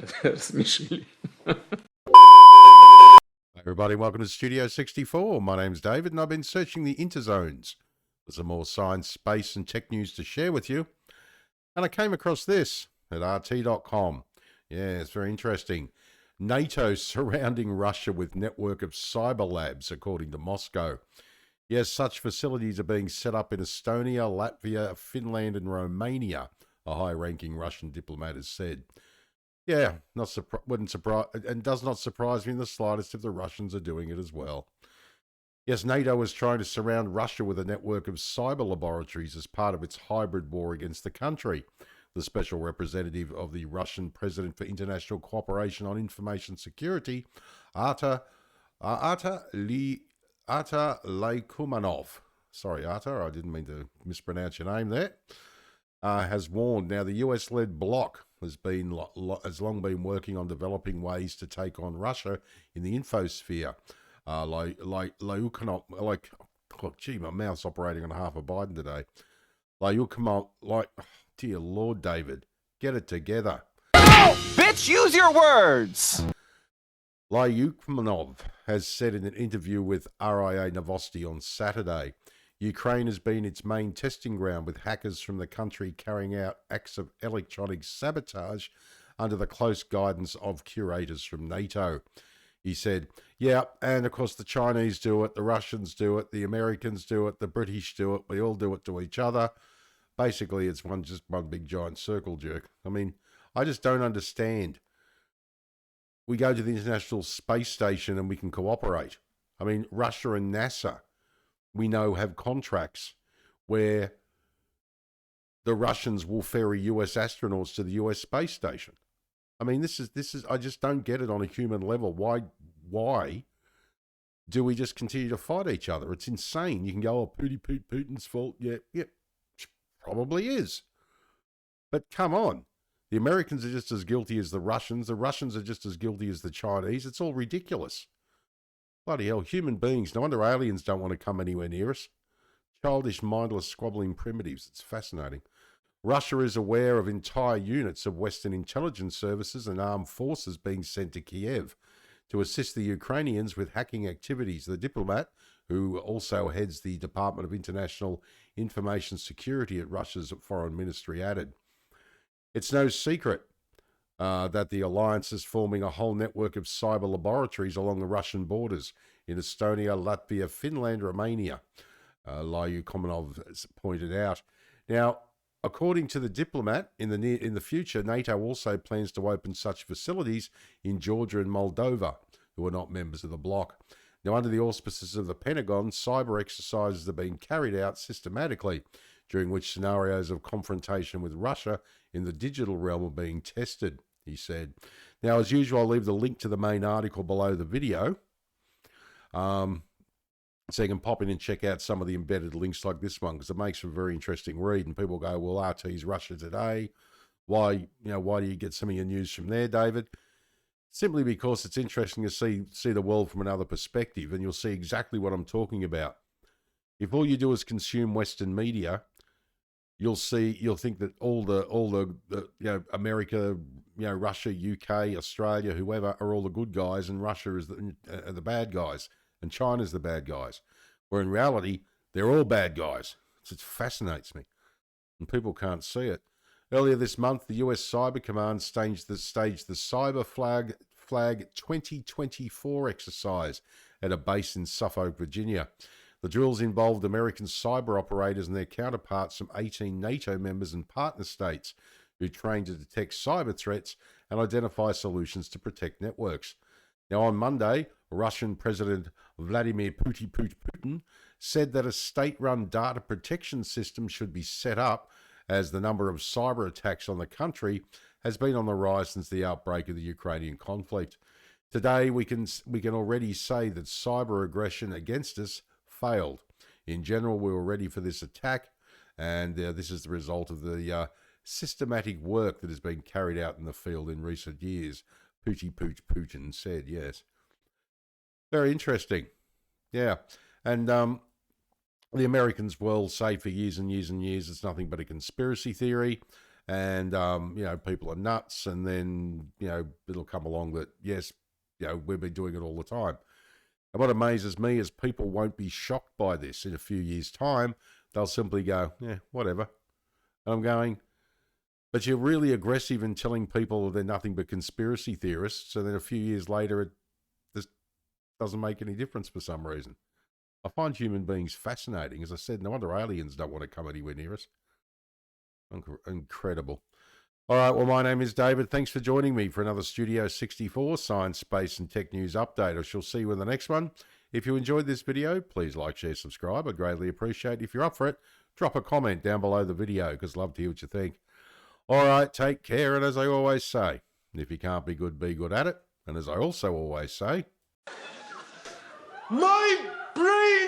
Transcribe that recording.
рассмешили. Hi everybody, welcome to Studio 64. My name's David and I've been searching the interzones for some more science, space and tech news to share with you. And I came across this at RT.com. Yeah, it's very interesting. NATO surrounding Russia with network of cyber labs, according to Moscow. Yes, such facilities are being set up in Estonia, Latvia, Finland and Romania, a high-ranking Russian diplomat has said. Yeah, wouldn't surprise, and does not surprise me in the slightest if the Russians are doing it as well. Yes, NATO is trying to surround Russia with a network of cyber laboratories as part of its hybrid war against the country. The special representative of the Russian President for International Cooperation on Information Security, Arta Lykumanov. Sorry, Arta, I didn't mean to mispronounce your name there. Has warned. Now, the US-led bloc has long been working on developing ways to take on Russia in the infosphere. Gee, my mouth's operating on half of Biden today. Dear Lord, David, get it together. Oh, bitch, use your words! Lyukmanov has said in an interview with RIA Novosti on Saturday, Ukraine has been its main testing ground, with hackers from the country carrying out acts of electronic sabotage under the close guidance of curators from NATO. He said, yeah, and of course the Chinese do it, the Russians do it, the Americans do it, the British do it, we all do it to each other. Basically, it's just one big giant circle jerk. I mean, I just don't understand. We go to the International Space Station and we can cooperate. I mean, Russia and NASA, we know, have contracts where the Russians will ferry US astronauts to the US space station. I mean, this is I just don't get it on a human level. Why do we just continue to fight each other? It's insane. You can go, oh, Putin's fault. Yeah, probably is. But come on. The Americans are just as guilty as the Russians. The Russians are just as guilty as the Chinese. It's all ridiculous. Bloody hell, human beings. No wonder aliens don't want to come anywhere near us. Childish, mindless, squabbling primitives. It's fascinating. Russia is aware of entire units of Western intelligence services and armed forces being sent to Kiev to assist the Ukrainians with hacking activities. The diplomat, who also heads the Department of International Information Security at Russia's foreign ministry, added, it's no secret that the alliance is forming a whole network of cyber laboratories along the Russian borders in Estonia, Latvia, Finland, Romania, Lyukomanov has pointed out. Now, according to the diplomat, in the future, NATO also plans to open such facilities in Georgia and Moldova, who are not members of the bloc. Now, under the auspices of the Pentagon, cyber exercises are being carried out systematically, during which scenarios of confrontation with Russia in the digital realm are being tested, he said. Now, as usual, I'll leave the link to the main article below the video, so you can pop in and check out some of the embedded links like this one, because it makes for a very interesting read. And people go, well, RT's Russia Today. Why do you get some of your news from there, David? Simply because it's interesting to see the world from another perspective, and you'll see exactly what I'm talking about. If all you do is consume Western media, you'll think that all the America, Russia, UK, Australia, whoever are all the good guys, and Russia is the bad guys, and China's the bad guys. Where in reality, they're all bad guys. It fascinates me, and people can't see it. Earlier this month, the US Cyber Command staged the Cyber Flag 2024 exercise at a base in Suffolk, Virginia. The drills involved American cyber operators and their counterparts from 18 NATO members and partner states who trained to detect cyber threats and identify solutions to protect networks. Now, on Monday, Russian President Vladimir Putin said that a state-run data protection system should be set up, as the number of cyber attacks on the country has been on the rise since the outbreak of the Ukrainian conflict. Today, we can already say that cyber aggression against us failed. In general, we were ready for this attack, and this is the result of the systematic work that has been carried out in the field in recent years, Putin said, yes. Very interesting. Yeah. And the Americans will say for years and years and years it's nothing but a conspiracy theory. and people are nuts, and then it'll come along that yes, we've been doing it all the time. And what amazes me is people won't be shocked by this in a few years' time. They'll simply go, yeah, whatever. And I'm going, but you're really aggressive in telling people they're nothing but conspiracy theorists, and then a few years later it just doesn't make any difference for some reason. I find human beings fascinating. As I said, no wonder aliens don't want to come anywhere near us. Incredible. All right, well, my name is David. Thanks for joining me for another Studio 64 Science, Space and Tech News update. I shall see you in the next one. If you enjoyed this video, please like, share, subscribe. I'd greatly appreciate it. If you're up for it, drop a comment down below the video because I'd love to hear what you think. All right, take care. And as I always say, if you can't be good at it. And as I also always say, my brain!